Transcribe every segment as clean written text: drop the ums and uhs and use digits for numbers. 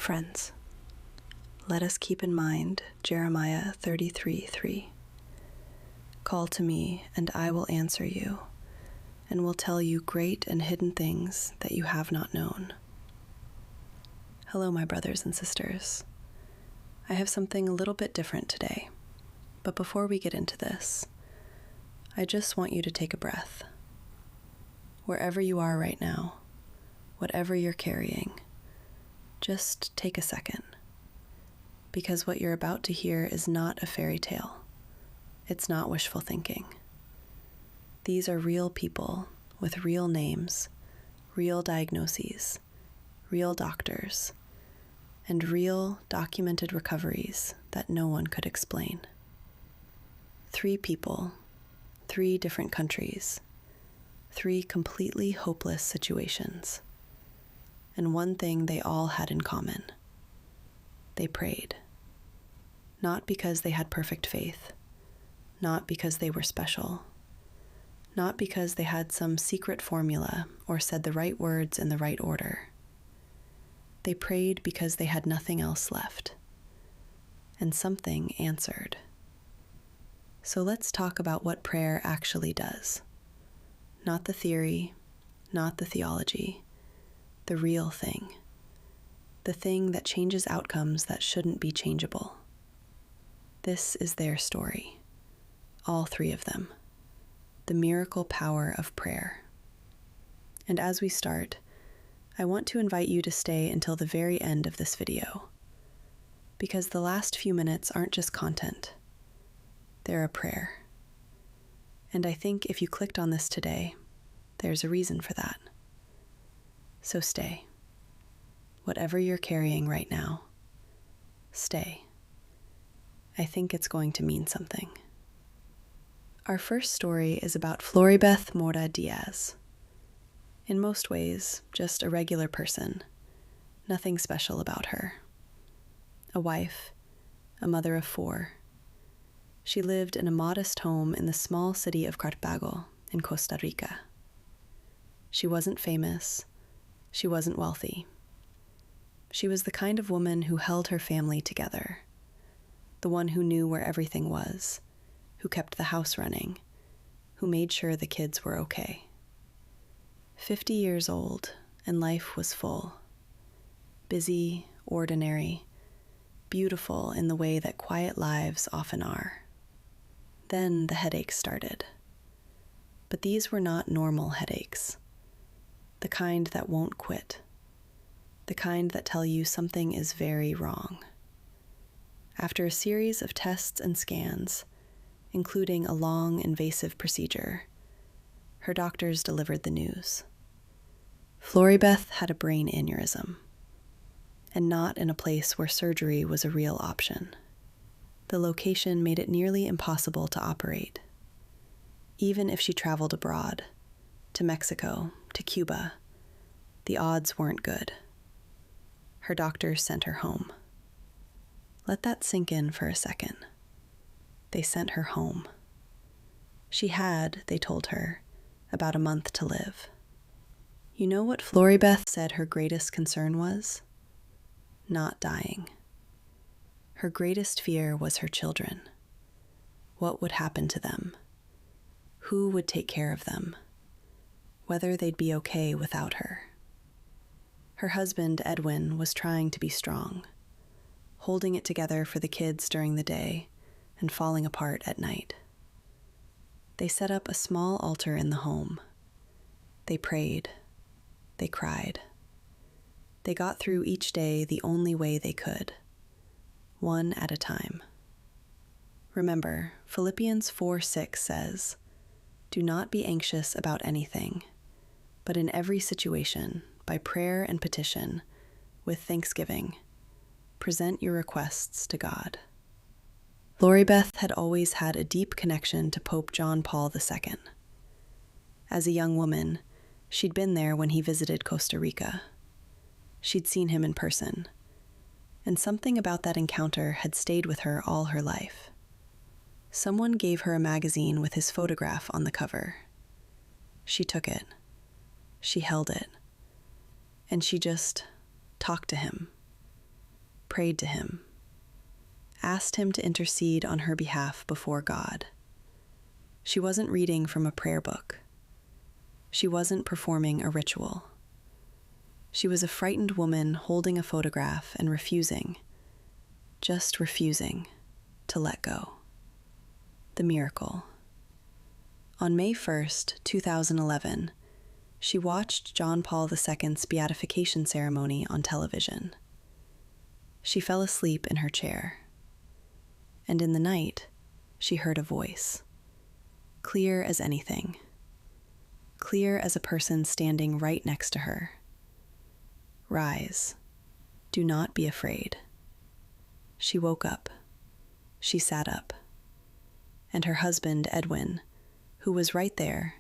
Friends, let us keep in mind Jeremiah 33:3. Call to me, and I will answer you, and will tell you great and hidden things that you have not known. Hello, my brothers and sisters. I have something a little bit different today, but before we get into this, I just want you to take a breath. Wherever you are right now, whatever you're carrying, just take a second, because what you're about to hear is not a fairy tale. It's not wishful thinking. These are real people with real names, real diagnoses, real doctors, and real documented recoveries that no one could explain. 3 people, 3 different countries, 3 completely hopeless situations. And one thing they all had in common: they prayed. Not because they had perfect faith, not because they were special, not because they had some secret formula or said the right words in the right order. They prayed because they had nothing else left, and something answered. So let's talk about what prayer actually does. Not the theory, not the theology, the real thing. The thing that changes outcomes that shouldn't be changeable. This is their story. All 3 of them. The miracle power of prayer. And as we start, I want to invite you to stay until the very end of this video, because the last few minutes aren't just content. They're a prayer. And I think if you clicked on this today, there's a reason for that. So stay. Whatever you're carrying right now, stay. I think it's going to mean something. Our first story is about Floribeth Mora Díaz. In most ways, just a regular person. Nothing special about her. A wife, a mother of 4. She lived in a modest home in the small city of Cartago in Costa Rica. She wasn't famous. She wasn't wealthy. She was the kind of woman who held her family together, the one who knew where everything was, who kept the house running, who made sure the kids were okay. 50 years old, and life was full. Busy, ordinary, beautiful in the way that quiet lives often are. Then the headaches started. But these were not normal headaches. The kind that won't quit. The kind that tell you something is very wrong. After a series of tests and scans, including a long, invasive procedure, her doctors delivered the news. Floribeth had a brain aneurysm, and not in a place where surgery was a real option. The location made it nearly impossible to operate. Even if she traveled abroad, to Mexico, to Cuba, the odds weren't good. Her doctors sent her home. Let that sink in for a second. They sent her home. She had, they told her, about a month to live. You know what Floribeth said her greatest concern was? Not dying. Her greatest fear was her children. What would happen to them? Who would take care of them? Whether they'd be okay without her. Her husband, Edwin, was trying to be strong, holding it together for the kids during the day and falling apart at night. They set up a small altar in the home. They prayed. They cried. They got through each day the only way they could, one at a time. Remember, Philippians 4:6 says, "Do not be anxious about anything, but in every situation, by prayer and petition, with thanksgiving, present your requests to God." Floribeth had always had a deep connection to Pope John Paul II. As a young woman, she'd been there when he visited Costa Rica. She'd seen him in person, and something about that encounter had stayed with her all her life. Someone gave her a magazine with his photograph on the cover. She took it. She held it. And she just talked to him. prayed to him, asked him to intercede on her behalf before God. She wasn't reading from a prayer book. She wasn't performing a ritual. She was a frightened woman holding a photograph and refusing, just refusing, to let go. The miracle. On May 1st, 2011, she watched John Paul II's beatification ceremony on television. She fell asleep in her chair. And in the night, she heard a voice, clear as anything, clear as a person standing right next to her. Rise. Do not be afraid. She woke up. She sat up. And her husband, Edwin, who was right there,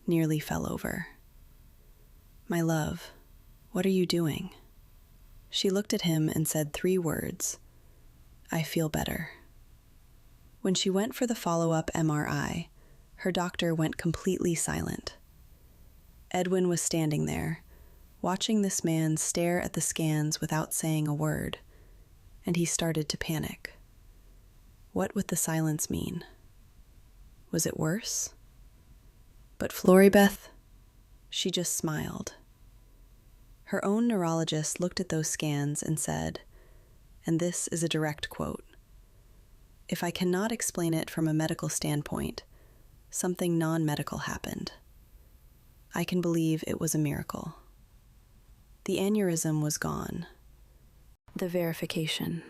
nearly fell over. My love, what are you doing? She looked at him and said 3 words. I feel better. When she went for the follow-up MRI, her doctor went completely silent. Edwin was standing there, watching this man stare at the scans without saying a word, and he started to panic. What would the silence mean? Was it worse? But Floribeth, she just smiled. Her own neurologist looked at those scans and said, and this is a direct quote, "If I cannot explain it from a medical standpoint, something non-medical happened. I can believe it was a miracle." The aneurysm was gone. The verification.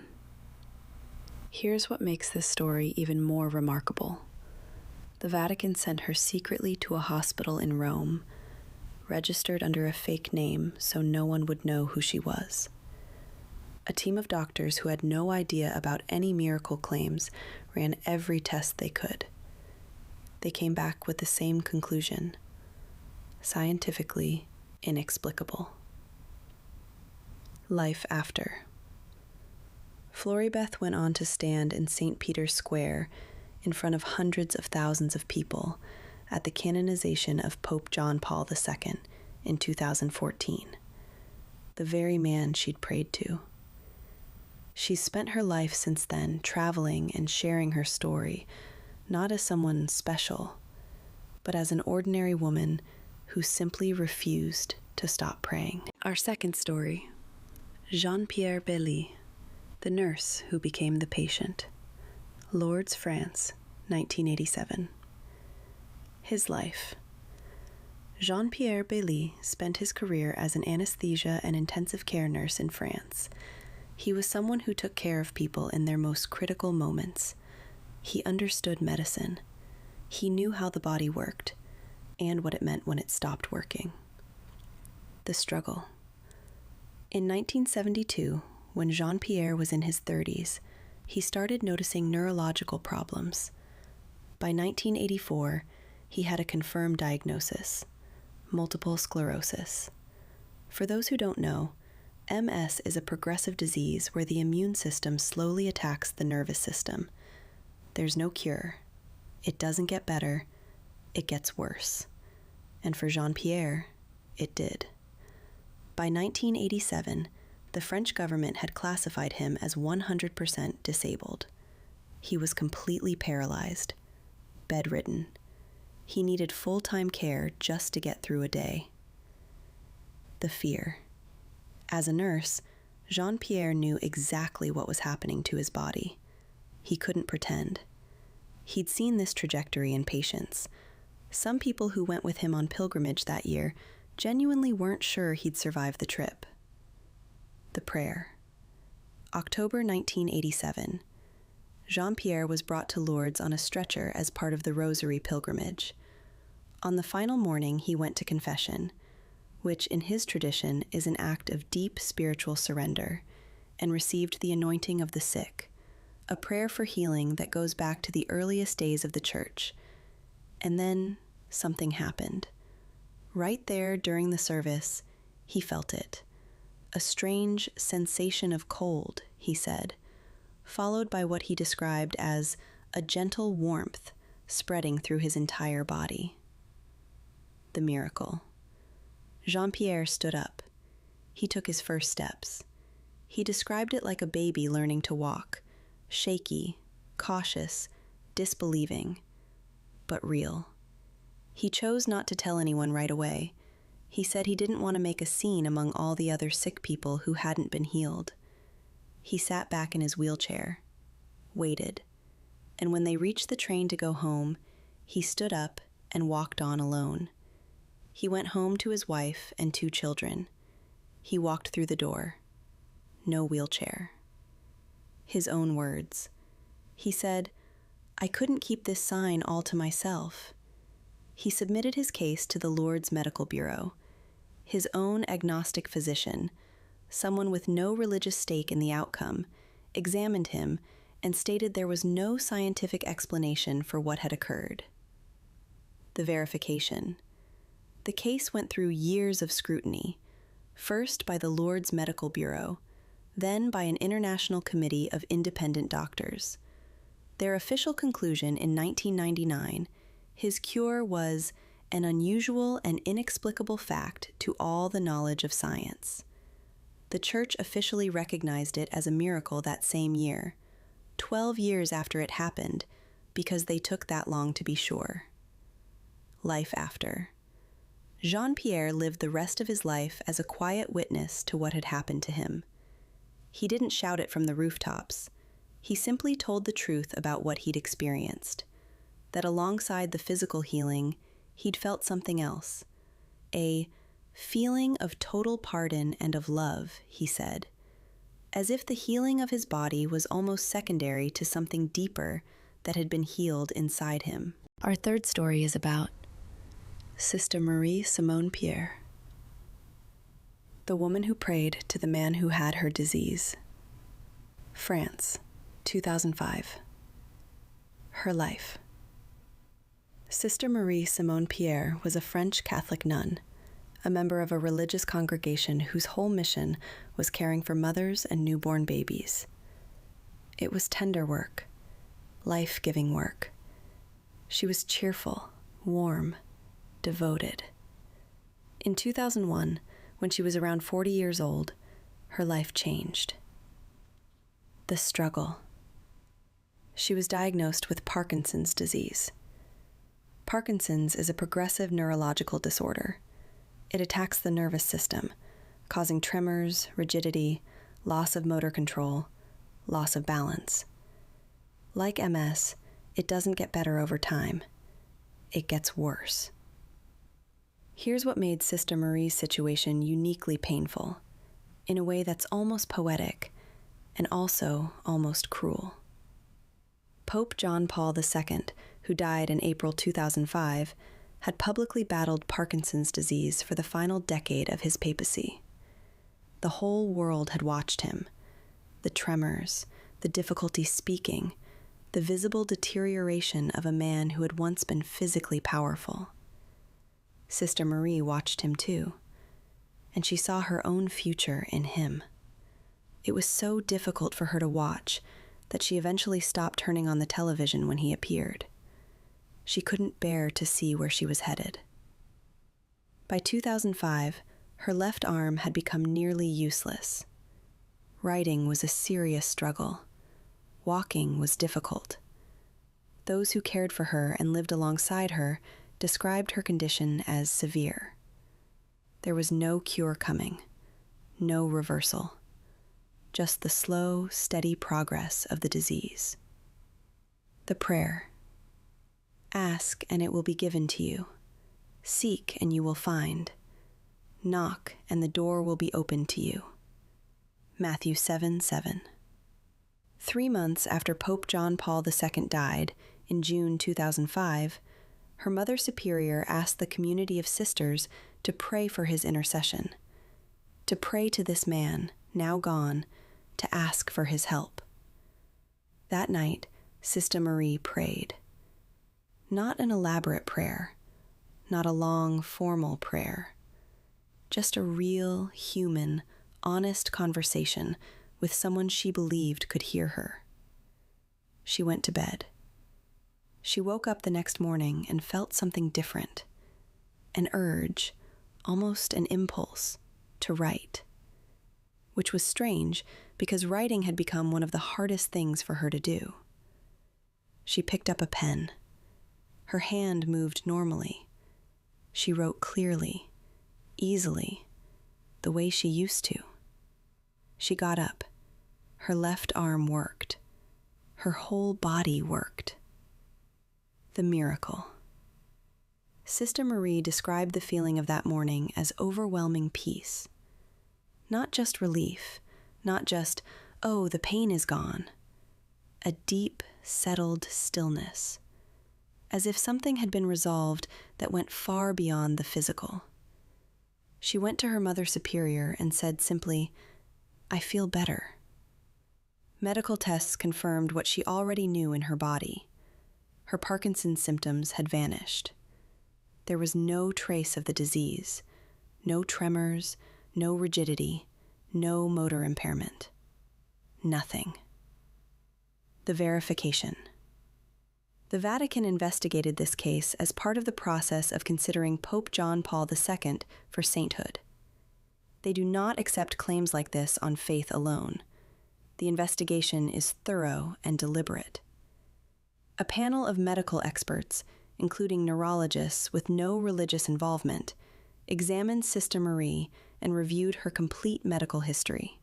Here's what makes this story even more remarkable. The Vatican sent her secretly to a hospital in Rome, registered under a fake name so no one would know who she was. A team of doctors who had no idea about any miracle claims ran every test they could. They came back with the same conclusion: scientifically inexplicable. Life after. Floribeth went on to stand in St. Peter's Square in front of hundreds of thousands of people at the canonization of Pope John Paul II in 2014, the very man she'd prayed to. She's spent her life since then traveling and sharing her story, not as someone special, but as an ordinary woman who simply refused to stop praying. Our second story, Jean-Pierre Bély, the nurse who became the patient. Lourdes, France, 1987. His life. Jean-Pierre Bély spent his career as an anesthesia and intensive care nurse in France. He was someone who took care of people in their most critical moments. He understood medicine. He knew how the body worked and what it meant when it stopped working. The struggle. In 1972, when Jean-Pierre was in his 30s, he started noticing neurological problems. By 1984, he had a confirmed diagnosis: multiple sclerosis. For those who don't know, MS is a progressive disease where the immune system slowly attacks the nervous system. There's no cure. It doesn't get better. It gets worse. And for Jean-Pierre, it did. By 1987, the French government had classified him as 100% disabled. He was completely paralyzed, bedridden. He needed full-time care just to get through a day. The fear. As a nurse, Jean-Pierre knew exactly what was happening to his body. He couldn't pretend. He'd seen this trajectory in patients. Some people who went with him on pilgrimage that year genuinely weren't sure he'd survive the trip. The prayer. October 1987. Jean-Pierre was brought to Lourdes on a stretcher as part of the Rosary pilgrimage. On the final morning, he went to confession, which in his tradition is an act of deep spiritual surrender, and received the anointing of the sick, a prayer for healing that goes back to the earliest days of the Church. And then something happened. Right there during the service, he felt it. A strange sensation of cold, he said, followed by what he described as a gentle warmth spreading through his entire body. The miracle. Jean-Pierre stood up. He took his first steps. He described it like a baby learning to walk, shaky, cautious, disbelieving, but real. He chose not to tell anyone right away. He said he didn't want to make a scene among all the other sick people who hadn't been healed. He sat back in his wheelchair, waited, and when they reached the train to go home, he stood up and walked on alone. He went home to his wife and 2 children. He walked through the door. No wheelchair. His own words. He said, "I couldn't keep this sign all to myself." He submitted his case to the Lourdes Medical Bureau. His own agnostic physician, someone with no religious stake in the outcome, examined him and stated there was no scientific explanation for what had occurred. The verification. The case went through years of scrutiny, first by the Lourdes Medical Bureau, then by an international committee of independent doctors. Their official conclusion in 1999, his cure was an unusual and inexplicable fact to all the knowledge of science. The church officially recognized it as a miracle that same year, 12 years after it happened, because they took that long to be sure. Life after. Jean-Pierre lived the rest of his life as a quiet witness to what had happened to him. He didn't shout it from the rooftops. He simply told the truth about what he'd experienced, that alongside the physical healing, he'd felt something else, a feeling of total pardon and of love, he said, as if the healing of his body was almost secondary to something deeper that had been healed inside him. Our third story is about Sister Marie Simon-Pierre, the woman who prayed to the man who had her disease. France, 2005. Her life. Sister Marie Simon-Pierre was a French Catholic nun, a member of a religious congregation whose whole mission was caring for mothers and newborn babies. It was tender work, life-giving work. She was cheerful, warm, devoted. In 2001, when she was around 40 years old, her life changed. The struggle. She was diagnosed with Parkinson's disease. Parkinson's is a progressive neurological disorder. It attacks the nervous system, causing tremors, rigidity, loss of motor control, loss of balance. Like MS, it doesn't get better over time. It gets worse. Here's what made Sister Marie's situation uniquely painful, in a way that's almost poetic and also almost cruel. Pope John Paul II, who died in April 2005, had publicly battled Parkinson's disease for the final decade of his papacy. The whole world had watched him. The tremors, the difficulty speaking, the visible deterioration of a man who had once been physically powerful. Sister Marie watched him too, and she saw her own future in him. It was so difficult for her to watch that she eventually stopped turning on the television when he appeared. She couldn't bear to see where she was headed. By 2005, her left arm had become nearly useless. Writing was a serious struggle. Walking was difficult. Those who cared for her and lived alongside her described her condition as severe. There was no cure coming, no reversal, just the slow, steady progress of the disease. The prayer. Ask and it will be given to you. Seek and you will find. Knock and the door will be opened to you. Matthew 7:7. 3 months after Pope John Paul II died, in June 2005, her Mother Superior asked the community of sisters to pray for his intercession, to pray to this man, now gone, to ask for his help. That night, Sister Marie prayed. Not an elaborate prayer, not a long, formal prayer, just a real, human, honest conversation with someone she believed could hear her. She went to bed. She woke up the next morning and felt something different, an urge, almost an impulse, to write. which was strange because writing had become one of the hardest things for her to do. She picked up a pen. Her hand moved normally. She wrote clearly, easily, the way she used to. She got up. Her left arm worked. Her whole body worked. The miracle. Sister Marie described the feeling of that morning as overwhelming peace. Not just relief, not just, oh, the pain is gone. A deep, settled stillness, as if something had been resolved that went far beyond the physical. She went to her Mother Superior and said simply, "I feel better." Medical tests confirmed what she already knew in her body. Her Parkinson's symptoms had vanished. There was no trace of the disease, no tremors, no rigidity, no motor impairment. Nothing. The verification. The Vatican investigated this case as part of the process of considering Pope John Paul II for sainthood. They do not accept claims like this on faith alone. The investigation is thorough and deliberate. A panel of medical experts, including neurologists with no religious involvement, examined Sister Marie and reviewed her complete medical history.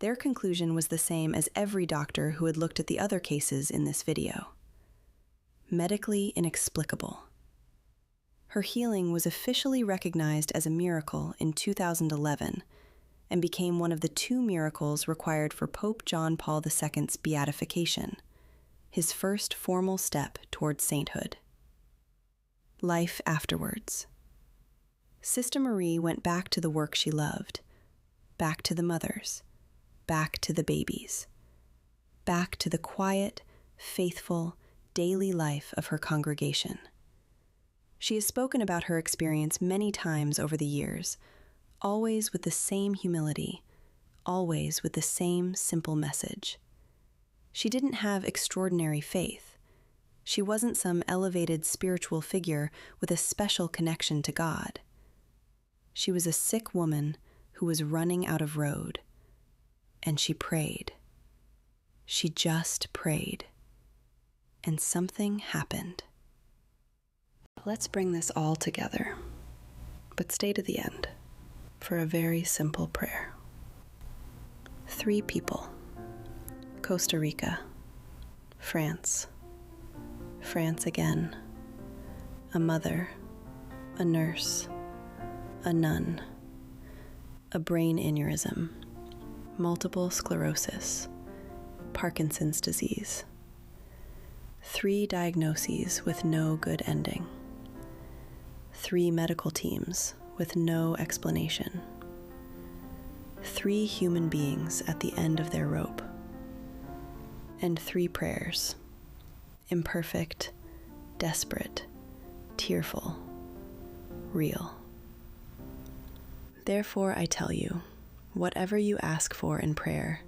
Their conclusion was the same as every doctor who had looked at the other cases in this video. Medically inexplicable. Her healing was officially recognized as a miracle in 2011 and became one of the 2 miracles required for Pope John Paul II's beatification, his first formal step towards sainthood. Life afterwards. Sister Marie went back to the work she loved, back to the mothers, back to the babies, back to the quiet, faithful, daily life of her congregation. She has spoken about her experience many times over the years, always with the same humility, always with the same simple message. She didn't have extraordinary faith. She wasn't some elevated spiritual figure with a special connection to God. She was a sick woman who was running out of road, and she prayed. She just prayed. And something happened. Let's bring this all together, but stay to the end for a very simple prayer. 3 people. Costa Rica, France, France again, a mother, a nurse, a nun, a brain aneurysm, multiple sclerosis, Parkinson's disease. 3 diagnoses with no good ending. 3 medical teams with no explanation. 3 human beings at the end of their rope. And 3 prayers. Imperfect, desperate, tearful, real. Therefore I tell you, whatever you ask for in prayer,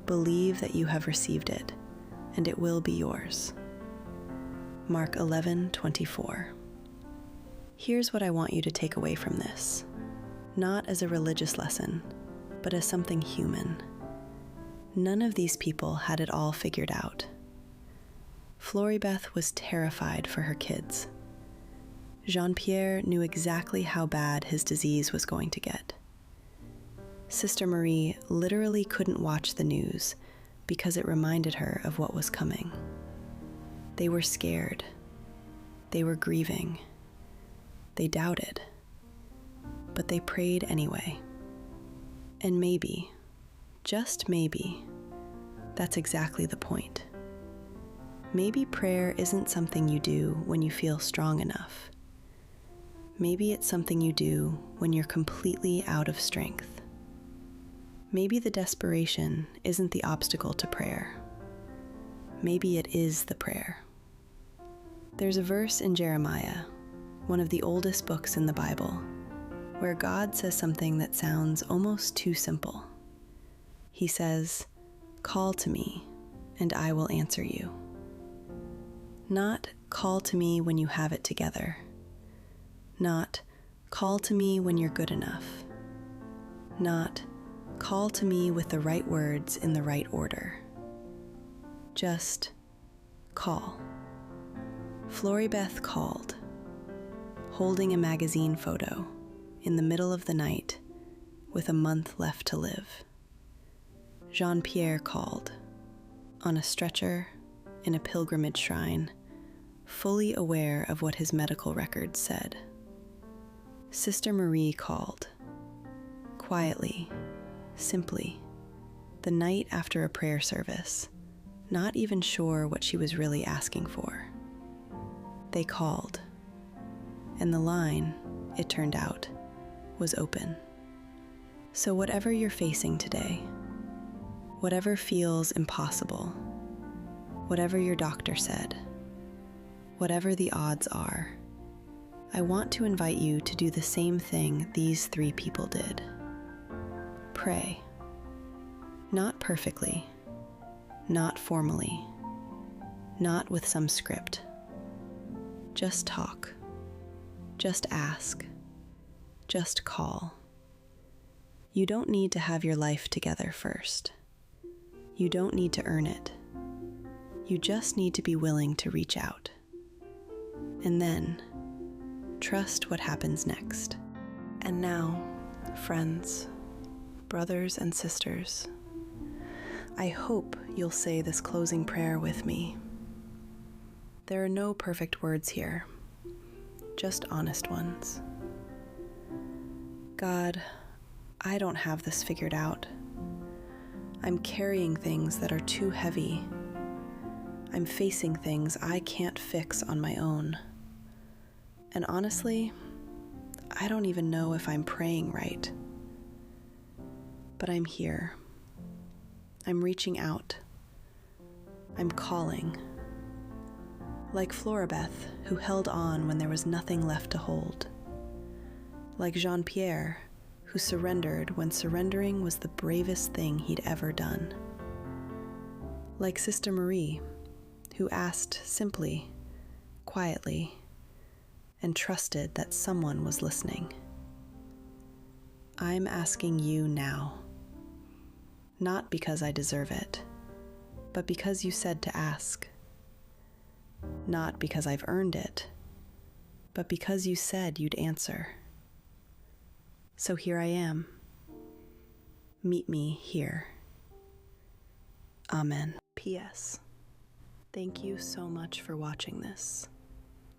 believe that you have received it, and it will be yours. Mark 11:24. Here's what I want you to take away from this, not as a religious lesson, but as something human. None of these people had it all figured out. Floribeth was terrified for her kids. Jean-Pierre knew exactly how bad his disease was going to get. Sister Marie literally couldn't watch the news because it reminded her of what was coming. They were scared. They were grieving. They doubted. But they prayed anyway. And maybe, just maybe, that's exactly the point. Maybe prayer isn't something you do when you feel strong enough. Maybe it's something you do when you're completely out of strength. Maybe the desperation isn't the obstacle to prayer. Maybe it is the prayer. There's a verse in Jeremiah, one of the oldest books in the Bible, where God says something that sounds almost too simple. He says, "Call to me, and I will answer you." Not call to me when you have it together. Not call to me when you're good enough. Not Call to me with the right words in the right order. Just call. Floribeth called, holding a magazine photo in the middle of the night with a month left to live. Jean-Pierre called, on a stretcher in a pilgrimage shrine, fully aware of what his medical records said. Sister Marie called, quietly, simply, the night after a prayer service, not even sure what she was really asking for. They called, and the line, it turned out, was open. So whatever you're facing today, whatever feels impossible, whatever your doctor said, whatever the odds are, I want to invite you to do the same thing these 3 people did. Pray. Not perfectly, not formally, not with some script. Just talk. Just ask. Just call. You don't need to have your life together first. You don't need to earn it. You just need to be willing to reach out. And then, trust what happens next. And now, friends, brothers and sisters, I hope you'll say this closing prayer with me. There are no perfect words here, just honest ones. God, I don't have this figured out. I'm carrying things that are too heavy. I'm facing things I can't fix on my own. And honestly, I don't even know if I'm praying right. But I'm here. I'm reaching out. I'm calling. Like Floribeth, who held on when there was nothing left to hold. Like Jean-Pierre, who surrendered when surrendering was the bravest thing he'd ever done. Like Sister Marie, who asked simply, quietly, and trusted that someone was listening. I'm asking you now. Not because I deserve it, but because you said to ask. Not because I've earned it, but because you said you'd answer. So here I am. Meet me here. Amen. P.S. Thank you so much for watching this.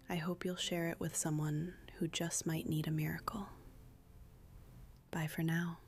I hope you'll share it with someone who just might need a miracle. Bye for now.